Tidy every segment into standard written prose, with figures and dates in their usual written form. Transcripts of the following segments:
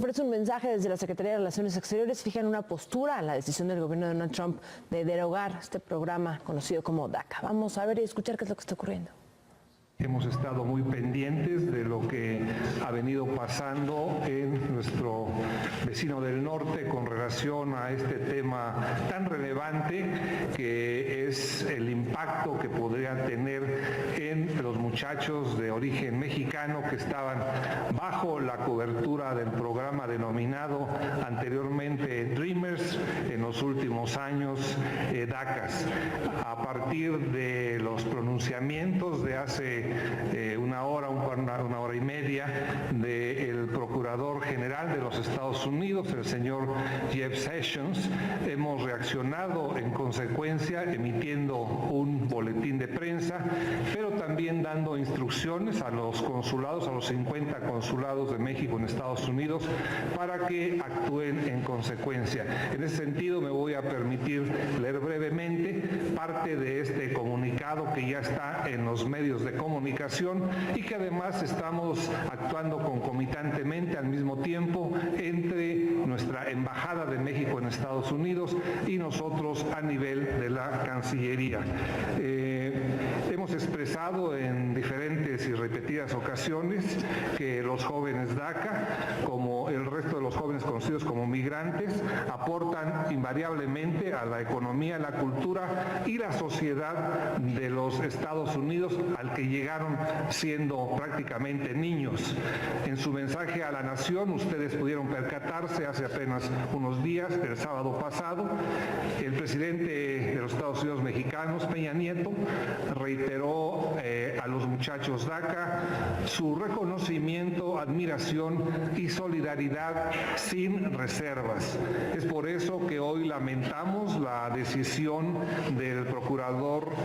ofrece un mensaje desde la Secretaría de Relaciones Exteriores, fijan una postura en la decisión del gobierno de Donald Trump de derogar este programa conocido como DACA. Vamos a ver y escuchar qué es lo que está ocurriendo. Hemos estado muy pendientes de lo que ha venido pasando en nuestro vecino del norte con relación a este tema tan relevante que es el impacto que podría tener en los muchachos de origen mexicano que estaban bajo la cobertura del programa denominado anteriormente Dreamers, en los últimos años DACAs. A partir de los pronunciamientos de hace una hora y media del Procurador General de los Estados Unidos, el señor Jeff Sessions, hemos reaccionado en consecuencia emitiendo un boletín de prensa, pero también dando instrucciones a los consulados, a los 50 consulados de México en Estados Unidos, para que actúen en consecuencia. En ese sentido me voy a permitir leer brevemente parte de este comunicado que ya está en los medios de comunicación y que además estamos actuando concomitantemente al mismo tiempo entre nuestra Embajada de México en Estados Unidos y nosotros a nivel de la Cancillería. Hemos expresado en diferentes y repetidas ocasiones que los jóvenes DACA, como el resto de los jóvenes conocidos como migrantes, aportan invariablemente a la economía, la cultura y la sociedad de los Estados Unidos, al que llegaron siendo prácticamente niños. En su mensaje a la nación, ustedes pudieron percatarse hace apenas unos días, el sábado pasado, el presidente de los Estados Unidos mexicanos, Peña Nieto, reiteró a los muchachos DACA su reconocimiento, admiración y solidaridad sin reservas. Es por eso que hoy lamentamos la decisión del Procurador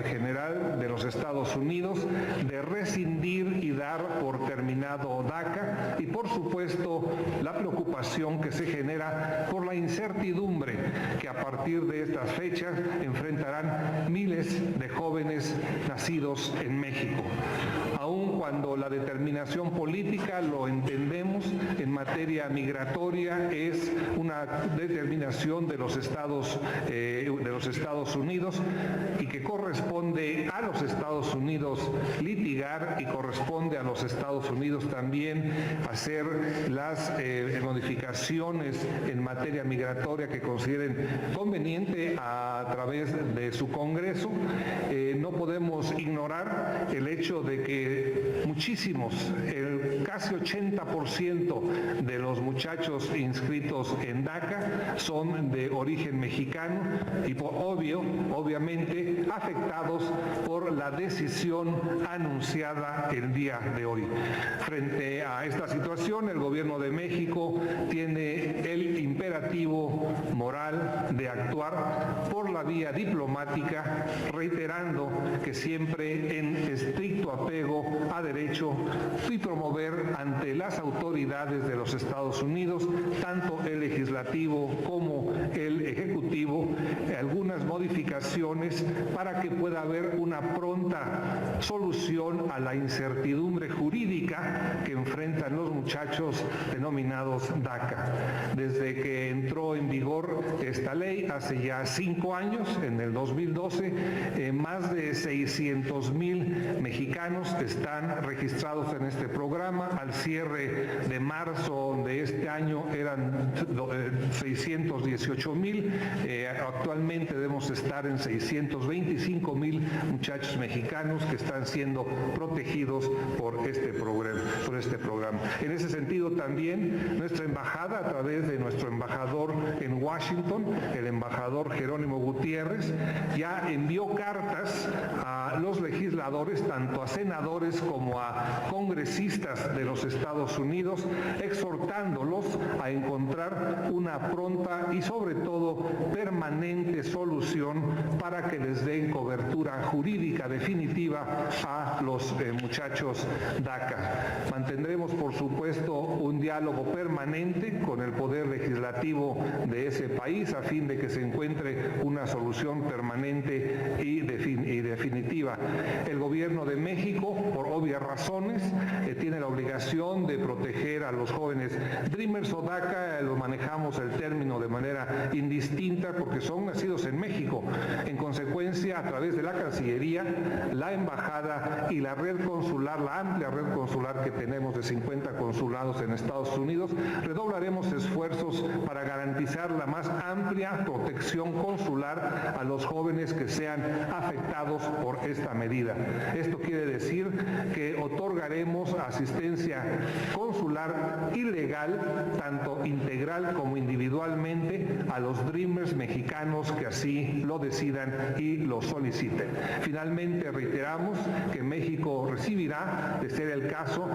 General de los Estados Unidos de rescindir y dar por terminado DACA y por supuesto la preocupación que se genera por la incertidumbre que a partir de estas fechas enfrentarán miles de jóvenes nacidos en México. Aun cuando la determinación política, lo entendemos, en materia migratoria es una determinación de los Estados Unidos y que corresponde a los Estados Unidos litigar y corresponde a los Estados Unidos también hacer las modificaciones en materia migratoria que consideren conveniente a través de su Congreso. No podemos ignorar el hecho de que muchísimos, casi 80% de los muchachos inscritos en DACA son de origen mexicano y obviamente afectados por la decisión anunciada el día de hoy. Frente a esta situación, el Gobierno de México tiene el imperativo moral de actuar por la vía diplomática, reiterando que siempre en estricto apego a derecho y promover ante las autoridades de los Estados Unidos, tanto el legislativo como el ejecutivo, algunas modificaciones para que pueda haber una pronta solución a la incertidumbre jurídica que enfrentan los muchachos denominados DACA. Desde que entró en vigor esta ley hace ya 5 años, en el 2012, más de 600,000 mexicanos están registrados en este programa. Al cierre de marzo de este año eran 618,000. Actualmente debemos estar en 625,000 muchachos mexicanos que están siendo protegidos por este programa. En ese sentido también nuestra embajada, a través de nuestro embajador en Washington, el embajador Jerónimo Gutiérrez, ya envió cartas a los legisladores, tanto a senadores como a congresistas de los Estados Unidos, exhortándolos a encontrar una pronta y sobre todo permanente solución para que les den cobertura jurídica definitiva a los muchachos DACA. Mantendremos, por supuesto, un diálogo permanente con el Poder Legislativo de ese país a fin de que se encuentre una solución permanente y definitiva definitiva. El gobierno de México, por obvias razones, tiene la obligación de proteger a los jóvenes Dreamers o DACA, lo manejamos el término de manera indistinta porque son nacidos en México. En consecuencia, a través de la Cancillería, la Embajada y la red consular, la amplia red consular que tenemos de 50 consulados en Estados Unidos, redoblaremos esfuerzos para garantizar la más amplia protección consular a los jóvenes que sean afectados por esta medida. Esto quiere decir que otorgaremos asistencia consular y legal, tanto integral como individualmente, a los Dreamers mexicanos que así lo decidan y lo soliciten. Finalmente, reiteramos que México recibirá, de ser el caso,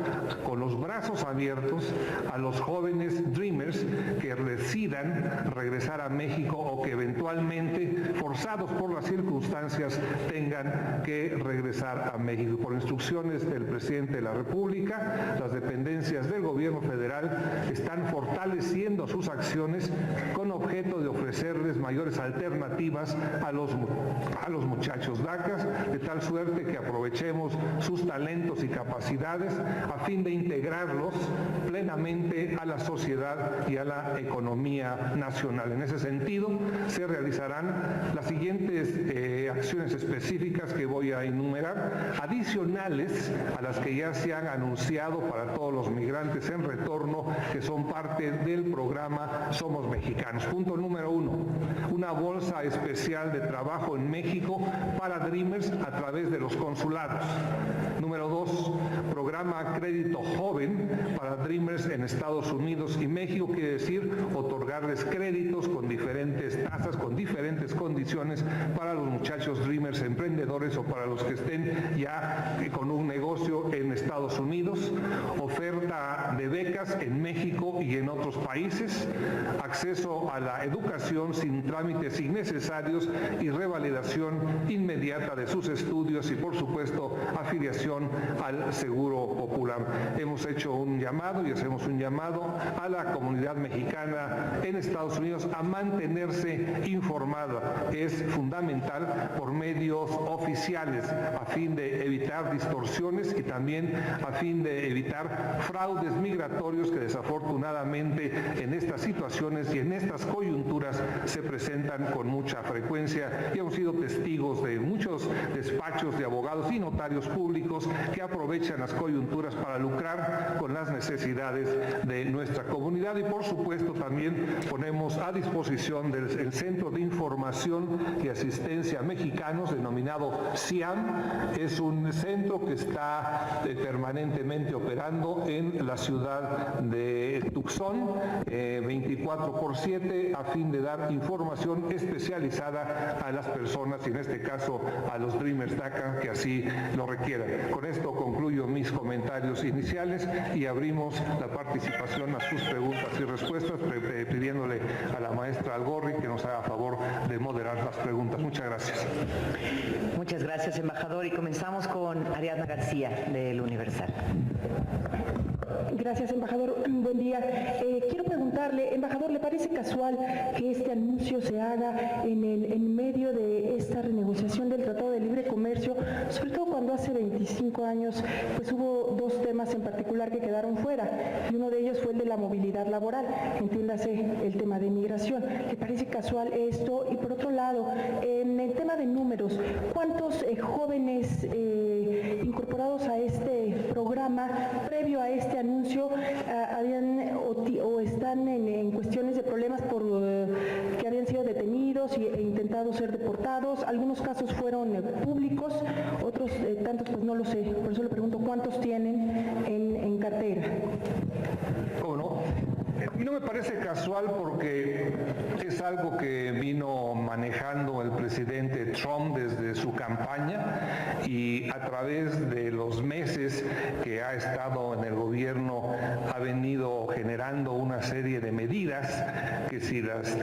con los brazos abiertos a los jóvenes Dreamers que decidan regresar a México o que eventualmente, forzados por las circunstancias, tengan que regresar a México. Por instrucciones del presidente de la República, las dependencias del gobierno federal están fortaleciendo sus acciones con objeto de ofrecerles mayores alternativas a los muchachos DACA, de tal suerte que aprovechemos sus talentos y capacidades a fin de integrarlos plenamente a la sociedad y a la economía nacional. En ese sentido, se realizarán las siguientes acciones específicas que voy a enumerar, adicionales a las que ya se han anunciado para todos los migrantes en retorno que son parte del programa Somos Mexicanos. Punto número 1, una bolsa especial de trabajo en México para Dreamers a través de los consulados. Número 2, programa Crédito Joven para Dreamers en Estados Unidos y México, quiere decir otorgarles créditos con diferentes tasas, con diferentes condiciones para los muchachos Dreamers emprendedores o para los que estén ya con un negocio en Estados Unidos, oferta de becas en México y en otros países, acceso a la educación sin trámites innecesarios y revalidación inmediata de sus estudios y, por supuesto, afiliación al Seguro Popular. Hemos hecho un llamado y hacemos un llamado a la comunidad mexicana en Estados Unidos a mantenerse informada. Es fundamental por medios oficiales a fin de evitar distorsiones y también a fin de evitar fraudes migratorios que desafortunadamente en estas situaciones y en estas coyunturas se presentan con mucha frecuencia y hemos sido testigos de muchos despachos de abogados y notarios públicos que aprovechan las coyunturas para lucrar con las necesidades de nuestra comunidad y por supuesto también ponemos a disposición del Centro de Información y Asistencia Mexicanos denominado CIAM. Es un centro que está permanentemente operando en la ciudad de Tucson 24/7 a fin de dar información especializada a las personas y en este caso a los Dreamers DACA que así lo requieran. Con esto concluyo mis comentarios iniciales y abrimos la participación a sus preguntas y respuestas, pidiéndole a la maestra Algorri que nos haga favor de moderar las preguntas. Muchas gracias. Muchas gracias, embajador. Y comenzamos con Ariadna García, del Universal. Gracias, embajador. Buen día. Quiero preguntarle, embajador, ¿le parece casual que este anuncio se haga en medio de esta renegociación del Tratado de Libre Comercio, sobre todo cuando hace 25 años pues hubo dos temas en particular que quedaron fuera, y uno de ellos fue el de la movilidad laboral, entiéndase el tema de migración? ¿Le parece casual esto? Y por otro lado, en el tema de números, ¿cuántos jóvenes incorporados a este programa previo a este anuncio habían o están en cuestiones de problemas por que habían sido detenidos e intentado ser deportados? Algunos casos fueron públicos, otros tantos pues no lo sé, por eso le pregunto cuántos tienen en cartera. ¿Cómo no? Y no me parece casual porque es algo que vino manejando el presidente Trump desde su campaña y a través de los meses que ha estado en el gobierno ha venido generando una serie de medidas que si las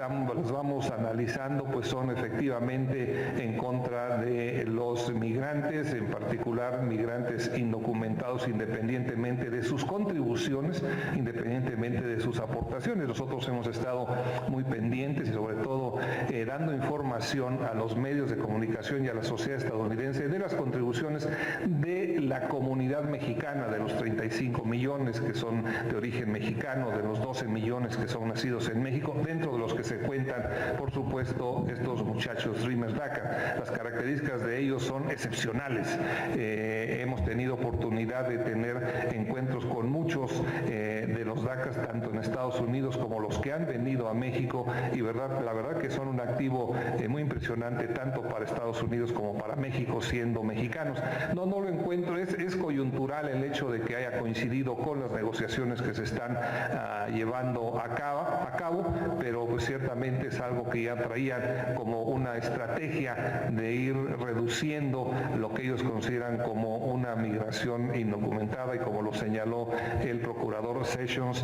vamos analizando pues son efectivamente en contra de los migrantes, en particular migrantes indocumentados, independientemente de sus contribuciones, independientemente de sus aportaciones deportaciones. Nosotros hemos estado muy pendientes y sobre todo dando información a los medios de comunicación y a la sociedad estadounidense de las contribuciones de la comunidad mexicana, de los 35 millones que son de origen mexicano, de los 12 millones que son nacidos en México, dentro de los que se cuentan, por supuesto, estos muchachos Dreamers DACA. Las características de ellos son excepcionales. Hemos tenido oportunidad de tener encuentros con muchos de los DACAs, tanto en Estados Unidos como los que han venido a México, y la verdad que son un activo muy impresionante, tanto para Estados Unidos como para México, siendo mexicanos. No lo encuentro, es coyuntural el hecho de que haya coincidido con las negociaciones que se están llevando a cabo, pero pues ciertamente es algo que ya traían como una estrategia de ir reduciendo lo que ellos consideran como una migración indocumentada, y como lo señaló el procurador Sessions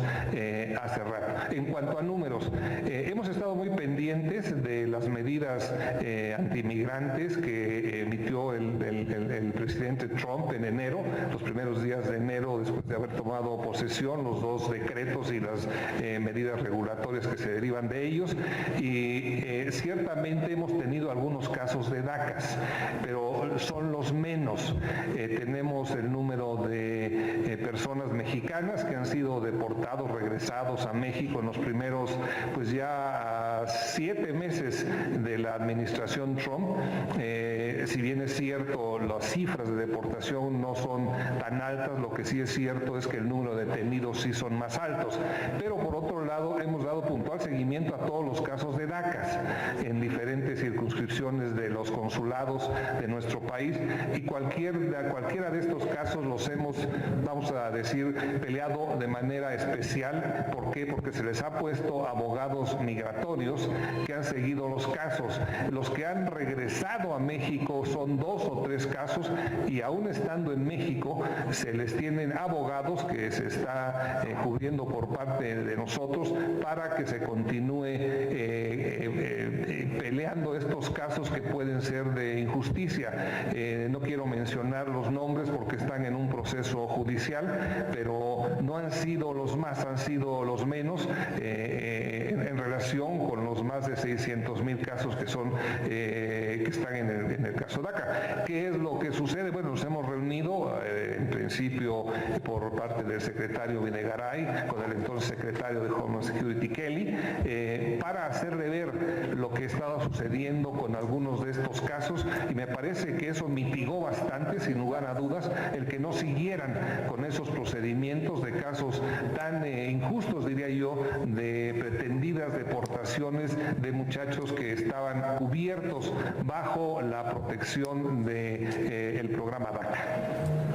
hace rato. En cuanto a números, hemos estado muy pendientes de las medidas antimigrantes que emitió el presidente Trump en enero, los primeros días de enero, después de haber tomado posesión, los dos decretos y las medidas regulatorias que se derivan de ellos, y ciertamente hemos tenido algunos casos de DACAs, pero son los menos. Tenemos el número de personas mexicanas que han sido deportados, regresados a México en los primeros, pues ya 7 meses de la administración Trump. Si bien es cierto, las cifras de deportación no son tan altas, lo que sí es cierto es que el número de detenidos sí son más altos. Pero por otro lado, hemos dado puntual seguimiento a todos los casos de DACAs en diferentes circunscripciones de los consulados de nuestro país, y cualquiera de estos casos los hemos, vamos a decir, peleado de manera especial. ¿Por qué? Porque se les ha puesto abogados migratorios que han seguido los casos. Los que han regresado a México son 2 o 3 casos, y aún estando en México se les tienen abogados que se está cubriendo por parte de nosotros para que se continúe peleando estos casos que pueden ser de injusticia. No quiero mencionar los nombres porque están en un proceso judicial, pero no han sido los más, han sido los menos en relación con los más de 600,000 casos que son que están en el caso DACA. ¿Qué es lo que sucede? Bueno, nos hemos reunido en principio por parte del secretario Videgaray con el entonces secretario de Homeland Security Kelly para hacerle ver lo que estaba sucediendo con algunos de estos casos, y me parece que eso mitigó bastante, sin lugar a dudas, el que no siguieran con esos procedimientos de casos tan injustos, diría yo, de pretendidas deportaciones de muchachos que estaban cubiertos bajo la protección del programa DACA.